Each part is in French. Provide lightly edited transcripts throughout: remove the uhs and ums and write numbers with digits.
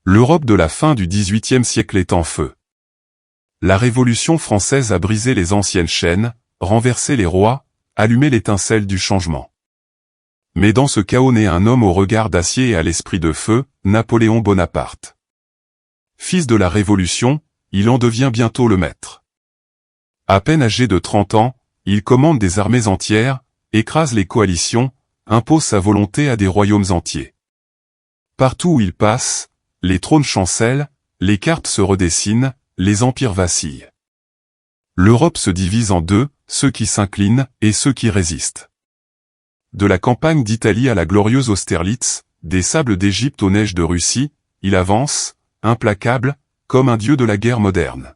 L'Europe de la fin du XVIIIe siècle est en feu. La Révolution française a brisé les anciennes chaînes, renversé les rois, allumé l'étincelle du changement. Mais dans ce chaos naît un homme au regard d'acier et à l'esprit de feu, Napoléon Bonaparte. Fils de la Révolution, il en devient bientôt le maître. À peine âgé de 30 ans, il commande des armées entières, écrase les coalitions, impose sa volonté à des royaumes entiers. Partout où il passe, les trônes chancellent, les cartes se redessinent, les empires vacillent. L'Europe se divise en deux, ceux qui s'inclinent et ceux qui résistent. De la campagne d'Italie à la glorieuse Austerlitz, des sables d'Égypte aux neiges de Russie, il avance, implacable, comme un dieu de la guerre moderne.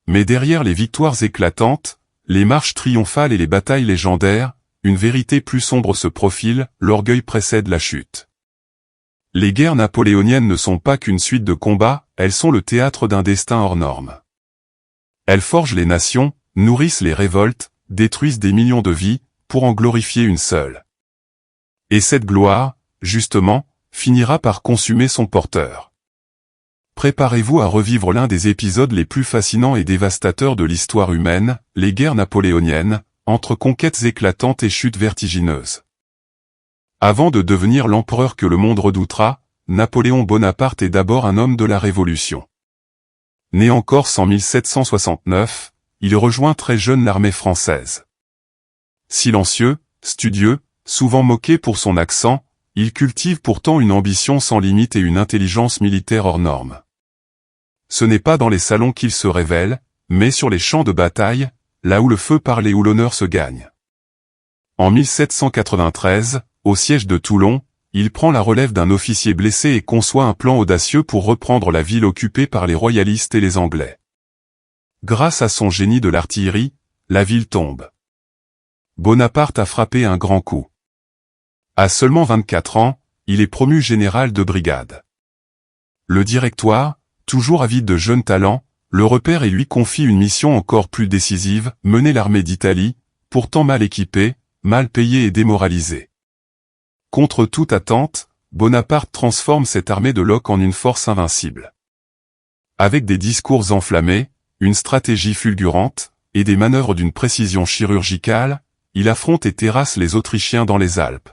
Mais derrière les victoires éclatantes, les marches triomphales et les batailles légendaires, une vérité plus sombre se profile, l'orgueil précède la chute. Les guerres napoléoniennes ne sont pas qu'une suite de combats, elles sont le théâtre d'un destin hors norme. Elles forgent les nations, nourrissent les révoltes, détruisent des millions de vies, pour en glorifier une seule. Et cette gloire, justement, finira par consumer son porteur. Préparez-vous à revivre l'un des épisodes les plus fascinants et dévastateurs de l'histoire humaine, les guerres napoléoniennes, entre conquêtes éclatantes et chutes vertigineuses. Avant de devenir l'empereur que le monde redoutera, Napoléon Bonaparte est d'abord un homme de la Révolution. Né en Corse en 1769, il rejoint très jeune l'armée française. Silencieux, studieux, souvent moqué pour son accent, il cultive pourtant une ambition sans limite et une intelligence militaire hors norme. Ce n'est pas dans les salons qu'il se révèle, mais sur les champs de bataille, là où le feu parle et où l'honneur se gagne. En 1793, au siège de Toulon, il prend la relève d'un officier blessé et conçoit un plan audacieux pour reprendre la ville occupée par les royalistes et les Anglais. Grâce à son génie de l'artillerie, la ville tombe. Bonaparte a frappé un grand coup. À seulement 24 ans, il est promu général de brigade. Le Directoire, toujours avide de jeunes talents, le repère et lui confie une mission encore plus décisive, mener l'armée d'Italie, pourtant mal équipée, mal payée et démoralisée. Contre toute attente, Bonaparte transforme cette armée de Locke en une force invincible. Avec des discours enflammés, une stratégie fulgurante, et des manœuvres d'une précision chirurgicale, il affronte et terrasse les Autrichiens dans les Alpes.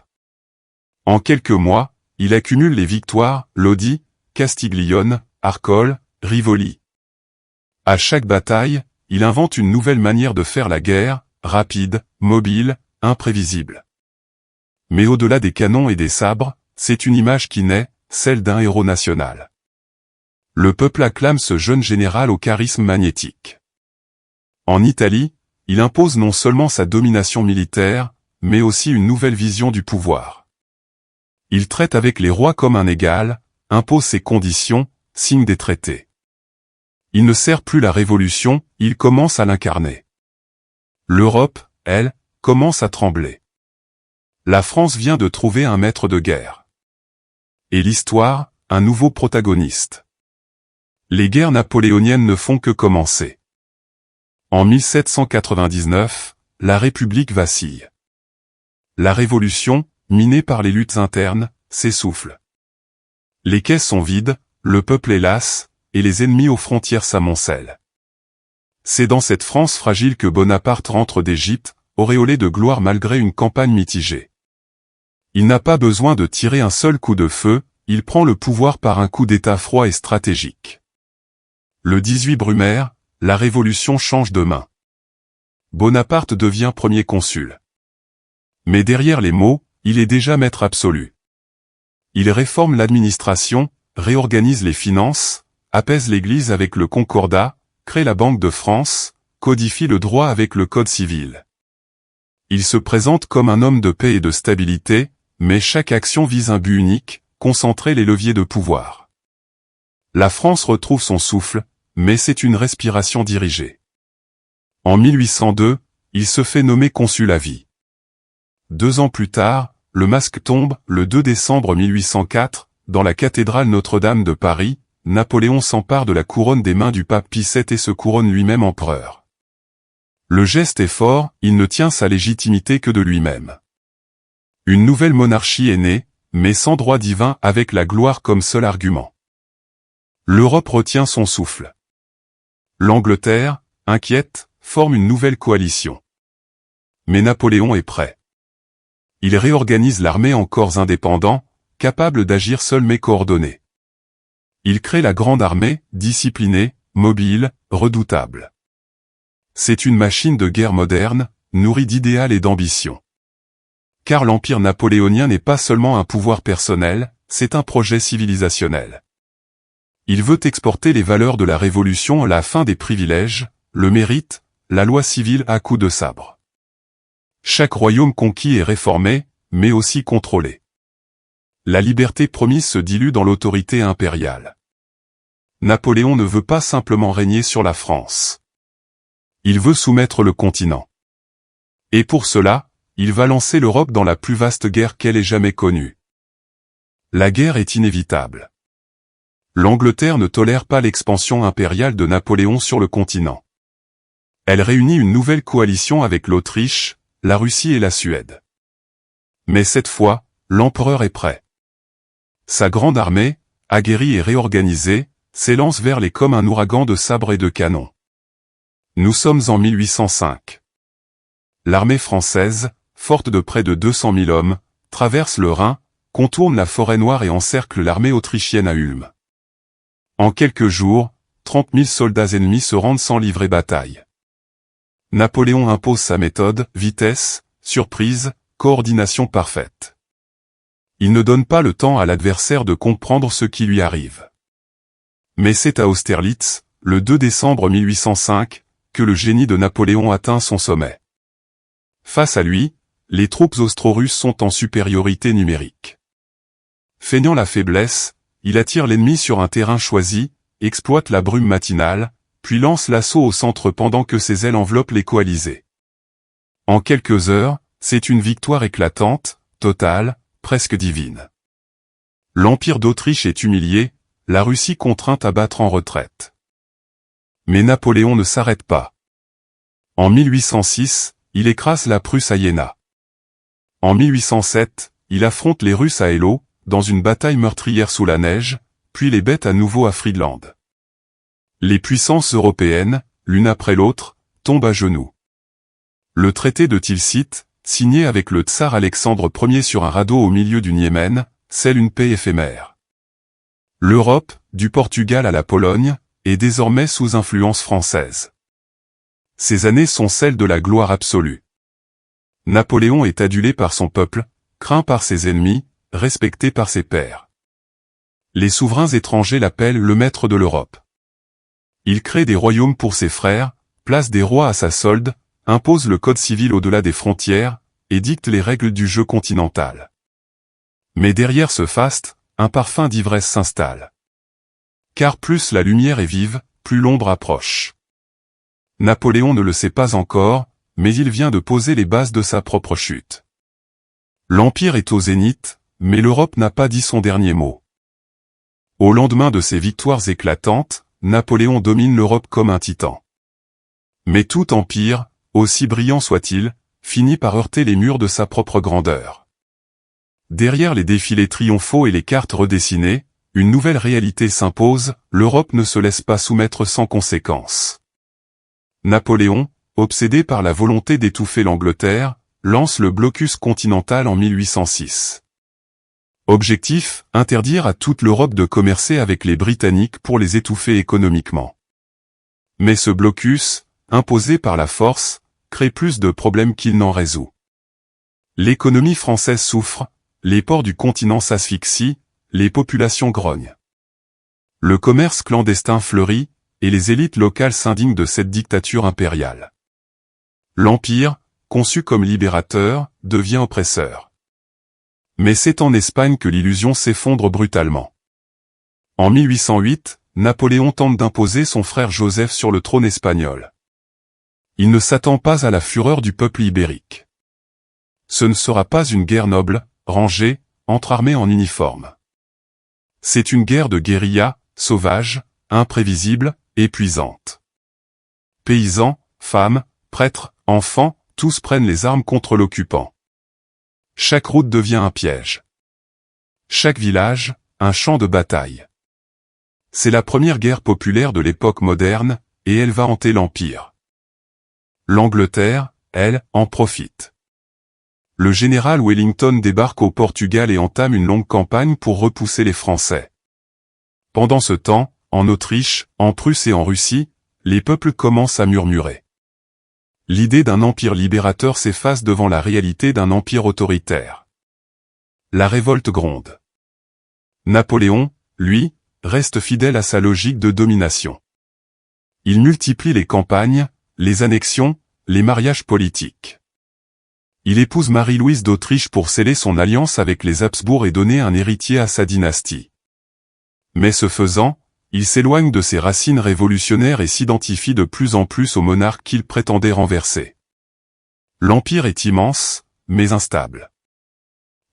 En quelques mois, il accumule les victoires, Lodi, Castiglione, Arcole, Rivoli. À chaque bataille, il invente une nouvelle manière de faire la guerre, rapide, mobile, imprévisible. Mais au-delà des canons et des sabres, c'est une image qui naît, celle d'un héros national. Le peuple acclame ce jeune général au charisme magnétique. En Italie, il impose non seulement sa domination militaire, mais aussi une nouvelle vision du pouvoir. Il traite avec les rois comme un égal, impose ses conditions, signe des traités. Il ne sert plus la révolution, il commence à l'incarner. L'Europe, elle, commence à trembler. La France vient de trouver un maître de guerre. Et l'histoire, un nouveau protagoniste. Les guerres napoléoniennes ne font que commencer. En 1799, la République vacille. La Révolution, minée par les luttes internes, s'essouffle. Les caisses sont vides, le peuple est las, et les ennemis aux frontières s'amoncellent. C'est dans cette France fragile que Bonaparte rentre d'Égypte, auréolé de gloire malgré une campagne mitigée. Il n'a pas besoin de tirer un seul coup de feu, il prend le pouvoir par un coup d'état froid et stratégique. Le 18 Brumaire, la Révolution change de main. Bonaparte devient premier consul. Mais derrière les mots, il est déjà maître absolu. Il réforme l'administration, réorganise les finances, apaise l'Église avec le Concordat, crée la Banque de France, codifie le droit avec le Code civil. Il se présente comme un homme de paix et de stabilité, mais chaque action vise un but unique, concentrer les leviers de pouvoir. La France retrouve son souffle, mais c'est une respiration dirigée. En 1802, il se fait nommer consul à vie. 2 ans plus tard, le masque tombe, le 2 décembre 1804, dans la cathédrale Notre-Dame de Paris, Napoléon s'empare de la couronne des mains du pape Pie VII et se couronne lui-même empereur. Le geste est fort, il ne tient sa légitimité que de lui-même. Une nouvelle monarchie est née, mais sans droit divin avec la gloire comme seul argument. L'Europe retient son souffle. L'Angleterre, inquiète, forme une nouvelle coalition. Mais Napoléon est prêt. Il réorganise l'armée en corps indépendants, capables d'agir seuls mais coordonnés. Il crée la grande armée, disciplinée, mobile, redoutable. C'est une machine de guerre moderne, nourrie d'idéal et d'ambition. Car l'empire napoléonien n'est pas seulement un pouvoir personnel, c'est un projet civilisationnel. Il veut exporter les valeurs de la Révolution à la fin des privilèges, le mérite, la loi civile à coups de sabre. Chaque royaume conquis est réformé, mais aussi contrôlé. La liberté promise se dilue dans l'autorité impériale. Napoléon ne veut pas simplement régner sur la France. Il veut soumettre le continent. Et pour cela, il va lancer l'Europe dans la plus vaste guerre qu'elle ait jamais connue. La guerre est inévitable. L'Angleterre ne tolère pas l'expansion impériale de Napoléon sur le continent. Elle réunit une nouvelle coalition avec l'Autriche, la Russie et la Suède. Mais cette fois, l'empereur est prêt. Sa grande armée, aguerrie et réorganisée, s'élance vers les comme un ouragan de sabres et de canons. Nous sommes en 1805. L'armée française, forte de près de 200 000 hommes, traverse le Rhin, contourne la forêt noire et encercle l'armée autrichienne à Ulm. En quelques jours, 30 000 soldats ennemis se rendent sans livrer bataille. Napoléon impose sa méthode, vitesse, surprise, coordination parfaite. Il ne donne pas le temps à l'adversaire de comprendre ce qui lui arrive. Mais c'est à Austerlitz, le 2 décembre 1805, que le génie de Napoléon atteint son sommet. Face à lui, les troupes austro-russes sont en supériorité numérique. Feignant la faiblesse, il attire l'ennemi sur un terrain choisi, exploite la brume matinale, puis lance l'assaut au centre pendant que ses ailes enveloppent les coalisés. En quelques heures, c'est une victoire éclatante, totale, presque divine. L'Empire d'Autriche est humilié, la Russie contrainte à battre en retraite. Mais Napoléon ne s'arrête pas. En 1806, il écrase la Prusse à Iéna. En 1807, il affronte les Russes à Eylau, dans une bataille meurtrière sous la neige, puis les bête à nouveau à Friedland. Les puissances européennes, l'une après l'autre, tombent à genoux. Le traité de Tilsit, signé avec le tsar Alexandre Ier sur un radeau au milieu du Niémen, scelle une paix éphémère. L'Europe, du Portugal à la Pologne, est désormais sous influence française. Ces années sont celles de la gloire absolue. Napoléon est adulé par son peuple, craint par ses ennemis, respecté par ses pairs. Les souverains étrangers l'appellent le maître de l'Europe. Il crée des royaumes pour ses frères, place des rois à sa solde, impose le code civil au-delà des frontières, et dicte les règles du jeu continental. Mais derrière ce faste, un parfum d'ivresse s'installe. Car plus la lumière est vive, plus l'ombre approche. Napoléon ne le sait pas encore, mais il vient de poser les bases de sa propre chute. L'Empire est au zénith, mais l'Europe n'a pas dit son dernier mot. Au lendemain de ces victoires éclatantes, Napoléon domine l'Europe comme un titan. Mais tout empire, aussi brillant soit-il, finit par heurter les murs de sa propre grandeur. Derrière les défilés triomphaux et les cartes redessinées, une nouvelle réalité s'impose, l'Europe ne se laisse pas soumettre sans conséquence. Napoléon, obsédé par la volonté d'étouffer l'Angleterre, lance le blocus continental en 1806. Objectif, interdire à toute l'Europe de commercer avec les Britanniques pour les étouffer économiquement. Mais ce blocus, imposé par la force, crée plus de problèmes qu'il n'en résout. L'économie française souffre, les ports du continent s'asphyxient, les populations grognent. Le commerce clandestin fleurit, et les élites locales s'indignent de cette dictature impériale. L'Empire, conçu comme libérateur, devient oppresseur. Mais c'est en Espagne que l'illusion s'effondre brutalement. En 1808, Napoléon tente d'imposer son frère Joseph sur le trône espagnol. Il ne s'attend pas à la fureur du peuple ibérique. Ce ne sera pas une guerre noble, rangée, entre armées en uniforme. C'est une guerre de guérilla, sauvage, imprévisible, épuisante. Paysans, femmes, prêtres, enfants, tous prennent les armes contre l'occupant. Chaque route devient un piège. Chaque village, un champ de bataille. C'est la première guerre populaire de l'époque moderne, et elle va hanter l'Empire. L'Angleterre, elle, en profite. Le général Wellington débarque au Portugal et entame une longue campagne pour repousser les Français. Pendant ce temps, en Autriche, en Prusse et en Russie, les peuples commencent à murmurer. L'idée d'un empire libérateur s'efface devant la réalité d'un empire autoritaire. La révolte gronde. Napoléon, lui, reste fidèle à sa logique de domination. Il multiplie les campagnes, les annexions, les mariages politiques. Il épouse Marie-Louise d'Autriche pour sceller son alliance avec les Habsbourg et donner un héritier à sa dynastie. Mais ce faisant, il s'éloigne de ses racines révolutionnaires et s'identifie de plus en plus au monarque qu'il prétendait renverser. L'empire est immense, mais instable.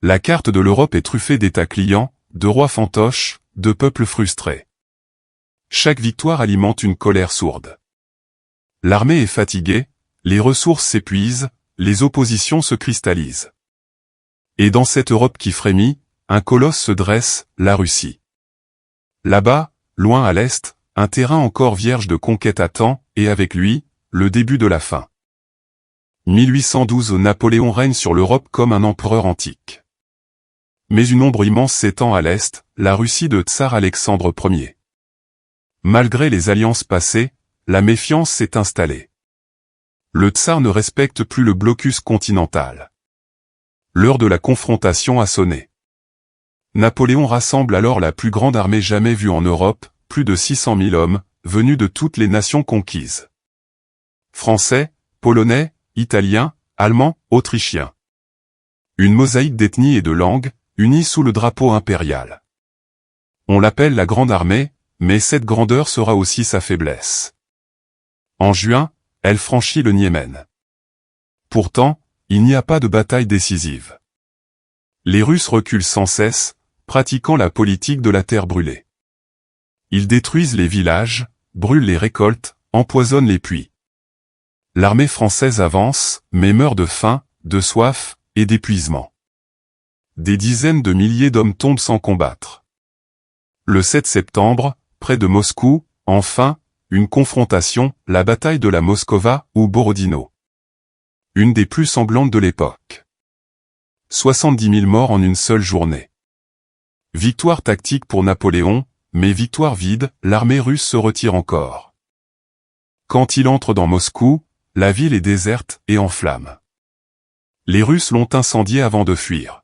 La carte de l'Europe est truffée d'États clients, de rois fantoches, de peuples frustrés. Chaque victoire alimente une colère sourde. L'armée est fatiguée, les ressources s'épuisent, les oppositions se cristallisent. Et dans cette Europe qui frémit, un colosse se dresse, la Russie. Là-bas, loin à l'est, un terrain encore vierge de conquête attend, et avec lui, le début de la fin. 1812 Napoléon règne sur l'Europe comme un empereur antique. Mais une ombre immense s'étend à l'est, la Russie de Tsar Alexandre Ier. Malgré les alliances passées, la méfiance s'est installée. Le tsar ne respecte plus le blocus continental. L'heure de la confrontation a sonné. Napoléon rassemble alors la plus grande armée jamais vue en Europe, plus de 600 000 hommes, venus de toutes les nations conquises. Français, Polonais, Italiens, Allemands, Autrichiens. Une mosaïque d'ethnies et de langues, unis sous le drapeau impérial. On l'appelle la Grande Armée, mais cette grandeur sera aussi sa faiblesse. En juin, elle franchit le Niémen. Pourtant, il n'y a pas de bataille décisive. Les Russes reculent sans cesse, pratiquant la politique de la terre brûlée. Ils détruisent les villages, brûlent les récoltes, empoisonnent les puits. L'armée française avance, mais meurt de faim, de soif, et d'épuisement. Des dizaines de milliers d'hommes tombent sans combattre. Le 7 septembre, près de Moscou, enfin, une confrontation, la bataille de la Moskova ou Borodino. Une des plus sanglantes de l'époque. 70 000 morts en une seule journée. Victoire tactique pour Napoléon, mais victoire vide, l'armée russe se retire encore. Quand il entre dans Moscou, la ville est déserte et en flammes. Les Russes l'ont incendiée avant de fuir.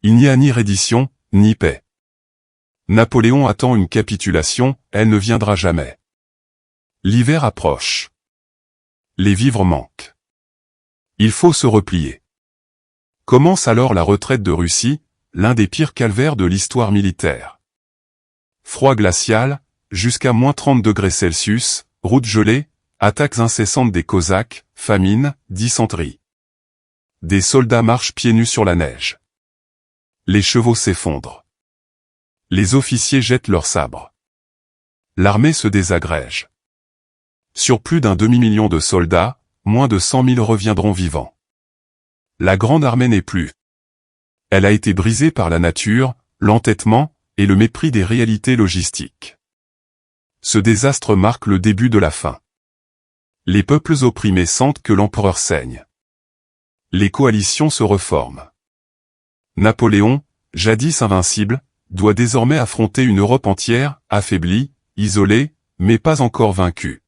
Il n'y a ni reddition, ni paix. Napoléon attend une capitulation, elle ne viendra jamais. L'hiver approche. Les vivres manquent. Il faut se replier. Commence alors la retraite de Russie, l'un des pires calvaires de l'histoire militaire. Froid glacial, jusqu'à -30 degrés Celsius, routes gelées, attaques incessantes des Cosaques, famine, dysenterie. Des soldats marchent pieds nus sur la neige. Les chevaux s'effondrent. Les officiers jettent leurs sabres. L'armée se désagrège. Sur plus d'un demi-million de soldats, moins de 100 000 reviendront vivants. La grande armée n'est plus. Elle a été brisée par la nature, l'entêtement, et le mépris des réalités logistiques. Ce désastre marque le début de la fin. Les peuples opprimés sentent que l'empereur saigne. Les coalitions se reforment. Napoléon, jadis invincible, doit désormais affronter une Europe entière, affaiblie, isolée, mais pas encore vaincue.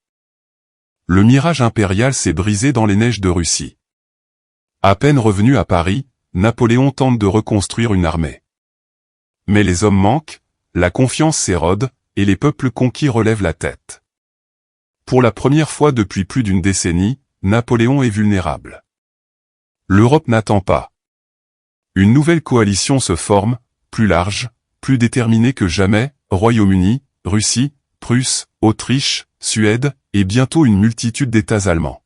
Le mirage impérial s'est brisé dans les neiges de Russie. À peine revenu à Paris, Napoléon tente de reconstruire une armée. Mais les hommes manquent, la confiance s'érode, et les peuples conquis relèvent la tête. Pour la première fois depuis plus d'une décennie, Napoléon est vulnérable. L'Europe n'attend pas. Une nouvelle coalition se forme, plus large, plus déterminée que jamais, Royaume-Uni, Russie, Prusse, Autriche, Suède, et bientôt une multitude d'États allemands.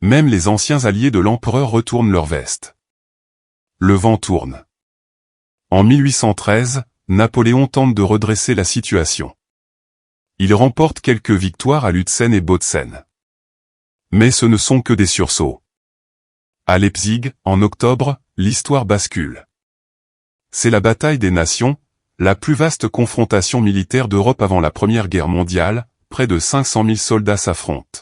Même les anciens alliés de l'empereur retournent leur veste. Le vent tourne. En 1813, Napoléon tente de redresser la situation. Il remporte quelques victoires à Lutzen et Bautzen. Mais ce ne sont que des sursauts. À Leipzig, en octobre, l'histoire bascule. C'est la bataille des nations, la plus vaste confrontation militaire d'Europe avant la Première Guerre mondiale, près de 500 000 soldats s'affrontent.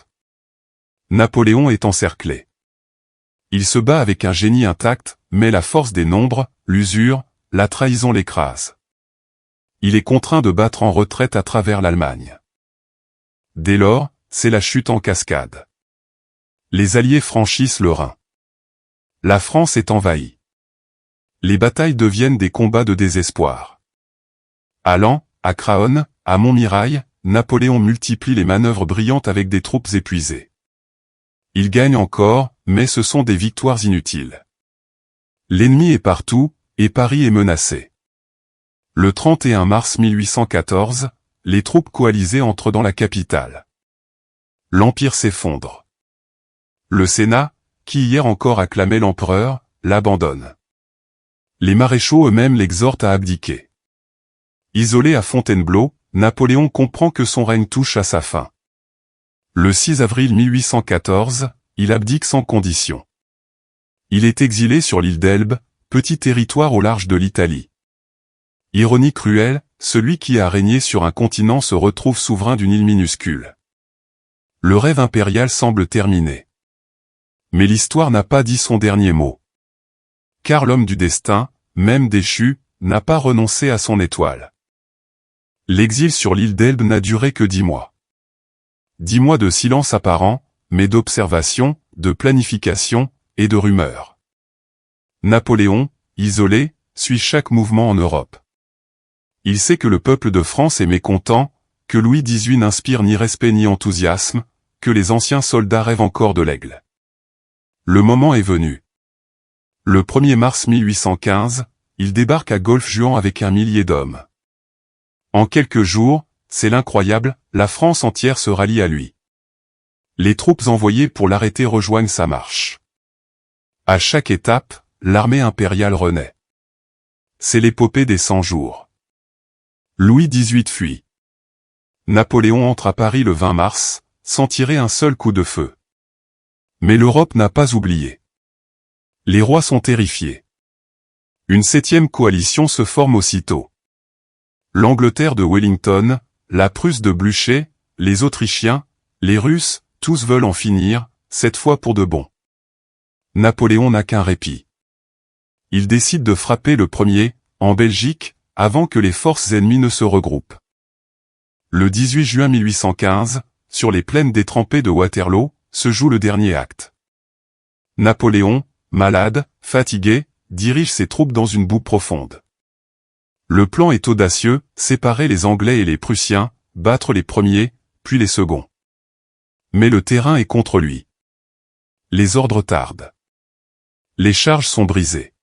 Napoléon est encerclé. Il se bat avec un génie intact, mais la force des nombres, l'usure, la trahison l'écrase. Il est contraint de battre en retraite à travers l'Allemagne. Dès lors, c'est la chute en cascade. Les Alliés franchissent le Rhin. La France est envahie. Les batailles deviennent des combats de désespoir. À Laon, à Craonne, à Montmirail, Napoléon multiplie les manœuvres brillantes avec des troupes épuisées. Il gagne encore, mais ce sont des victoires inutiles. L'ennemi est partout, et Paris est menacé. Le 31 mars 1814, les troupes coalisées entrent dans la capitale. L'Empire s'effondre. Le Sénat, qui hier encore acclamait l'empereur, l'abandonne. Les maréchaux eux-mêmes l'exhortent à abdiquer. Isolé à Fontainebleau, Napoléon comprend que son règne touche à sa fin. Le 6 avril 1814, il abdique sans condition. Il est exilé sur l'île d'Elbe, petit territoire au large de l'Italie. Ironie cruelle, celui qui a régné sur un continent se retrouve souverain d'une île minuscule. Le rêve impérial semble terminé. Mais l'histoire n'a pas dit son dernier mot. Car l'homme du destin, même déchu, n'a pas renoncé à son étoile. L'exil sur l'île d'Elbe n'a duré que 10 mois. 10 mois de silence apparent, mais d'observation, de planification, et de rumeurs. Napoléon, isolé, suit chaque mouvement en Europe. Il sait que le peuple de France est mécontent, que Louis XVIII n'inspire ni respect ni enthousiasme, que les anciens soldats rêvent encore de l'aigle. Le moment est venu. Le 1er mars 1815, il débarque à Golfe-Juan avec 1 millier d'hommes. En quelques jours, c'est l'incroyable, la France entière se rallie à lui. Les troupes envoyées pour l'arrêter rejoignent sa marche. À chaque étape, l'armée impériale renaît. C'est l'épopée des 100 jours. Louis XVIII fuit. Napoléon entre à Paris le 20 mars, sans tirer un seul coup de feu. Mais l'Europe n'a pas oublié. Les rois sont terrifiés. Une 7e coalition se forme aussitôt. L'Angleterre de Wellington, la Prusse de Blücher, les Autrichiens, les Russes, tous veulent en finir, cette fois pour de bon. Napoléon n'a qu'un répit. Il décide de frapper le premier, en Belgique, avant que les forces ennemies ne se regroupent. Le 18 juin 1815, sur les plaines détrempées de Waterloo, se joue le dernier acte. Napoléon, malade, fatigué, dirige ses troupes dans une boue profonde. Le plan est audacieux, séparer les Anglais et les Prussiens, battre les premiers, puis les seconds. Mais le terrain est contre lui. Les ordres tardent. Les charges sont brisées.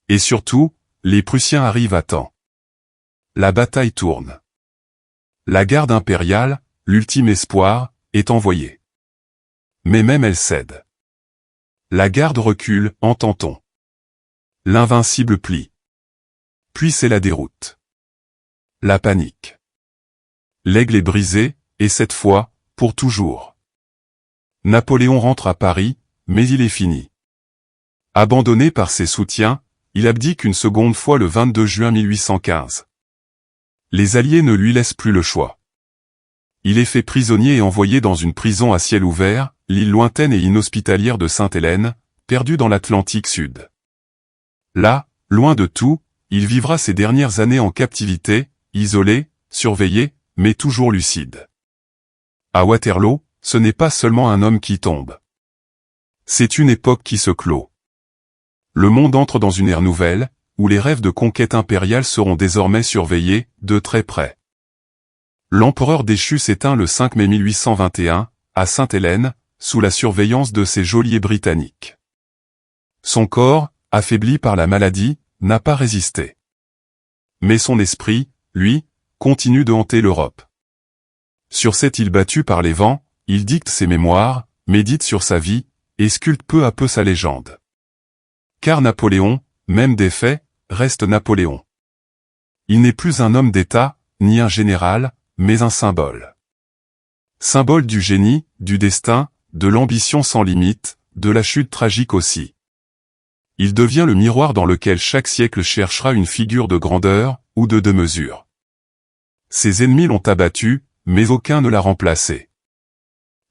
Et surtout, les Prussiens arrivent à temps. La bataille tourne. La garde impériale, l'ultime espoir, est envoyée. Mais même elle cède. La garde recule, entend-on. L'invincible plie. Puis c'est la déroute. La panique. L'aigle est brisé, et cette fois, pour toujours. Napoléon rentre à Paris, mais il est fini. Abandonné par ses soutiens, il abdique une seconde fois le 22 juin 1815. Les Alliés ne lui laissent plus le choix. Il est fait prisonnier et envoyé dans une prison à ciel ouvert, l'île lointaine et inhospitalière de Sainte-Hélène, perdue dans l'Atlantique Sud. Là, loin de tout, il vivra ses dernières années en captivité, isolé, surveillé, mais toujours lucide. À Waterloo, ce n'est pas seulement un homme qui tombe. C'est une époque qui se clôt. Le monde entre dans une ère nouvelle, où les rêves de conquête impériale seront désormais surveillés, de très près. L'empereur déchu s'éteint le 5 mai 1821, à Sainte-Hélène, sous la surveillance de ses geôliers britanniques. Son corps, affaibli par la maladie, n'a pas résisté. Mais son esprit, lui, continue de hanter l'Europe. Sur cette île battue par les vents, il dicte ses mémoires, médite sur sa vie, et sculpte peu à peu sa légende. Car Napoléon, même défait, reste Napoléon. Il n'est plus un homme d'État, ni un général, mais un symbole. Symbole du génie, du destin, de l'ambition sans limite, de la chute tragique aussi. Il devient le miroir dans lequel chaque siècle cherchera une figure de grandeur, ou de 2 mesures. Ses ennemis l'ont abattu, mais aucun ne l'a remplacé.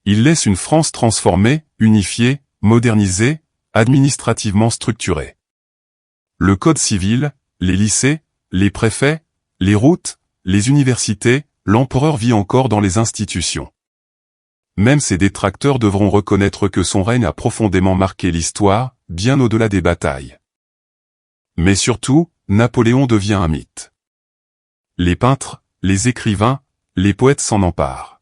Il laisse une France transformée, unifiée, modernisée, administrativement structurée. Le code civil, les lycées, les préfets, les routes, les universités, l'empereur vit encore dans les institutions. Même ses détracteurs devront reconnaître que son règne a profondément marqué l'histoire, bien au-delà des batailles. Mais surtout, Napoléon devient un mythe. Les peintres, les écrivains, les poètes s'en emparent.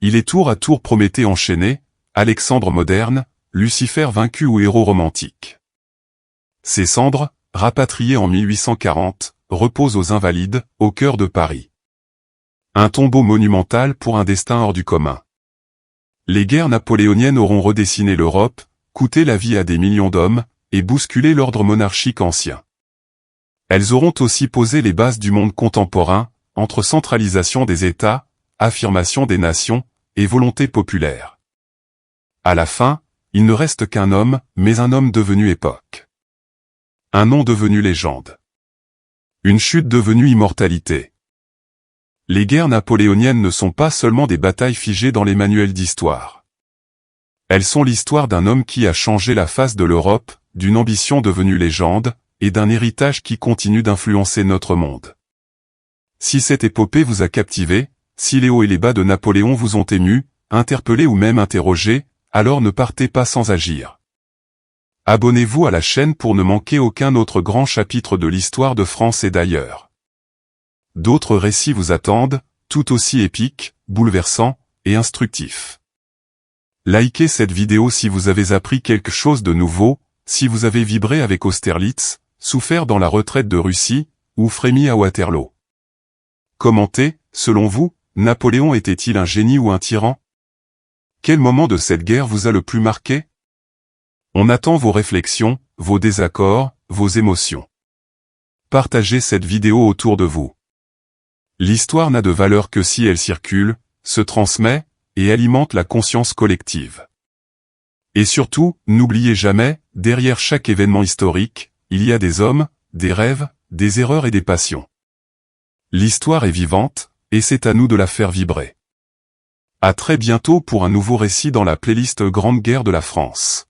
Il est tour à tour Prométhée enchaîné, Alexandre moderne, Lucifer vaincu ou héros romantique. Ses cendres, rapatriées en 1840, reposent aux Invalides, au cœur de Paris. Un tombeau monumental pour un destin hors du commun. Les guerres napoléoniennes auront redessiné l'Europe, coûté la vie à des millions d'hommes, et bousculé l'ordre monarchique ancien. Elles auront aussi posé les bases du monde contemporain, entre centralisation des États, affirmation des nations, et volonté populaire. À la fin, il ne reste qu'un homme, mais un homme devenu époque. Un nom devenu légende. Une chute devenue immortalité. Les guerres napoléoniennes ne sont pas seulement des batailles figées dans les manuels d'histoire. Elles sont l'histoire d'un homme qui a changé la face de l'Europe, d'une ambition devenue légende, et d'un héritage qui continue d'influencer notre monde. Si cette épopée vous a captivé, si les hauts et les bas de Napoléon vous ont ému, interpellé ou même interrogé, alors ne partez pas sans agir. Abonnez-vous à la chaîne pour ne manquer aucun autre grand chapitre de l'histoire de France et d'ailleurs. D'autres récits vous attendent, tout aussi épiques, bouleversants et instructifs. Likez cette vidéo si vous avez appris quelque chose de nouveau, si vous avez vibré avec Austerlitz, souffert dans la retraite de Russie, ou frémi à Waterloo. Commentez, selon vous, Napoléon était-il un génie ou un tyran? Quel moment de cette guerre vous a le plus marqué? On attend vos réflexions, vos désaccords, vos émotions. Partagez cette vidéo autour de vous. L'histoire n'a de valeur que si elle circule, se transmet, et alimente la conscience collective. Et surtout, n'oubliez jamais, derrière chaque événement historique, il y a des hommes, des rêves, des erreurs et des passions. L'histoire est vivante, et c'est à nous de la faire vibrer. À très bientôt pour un nouveau récit dans la playlist Grande Guerre de la France.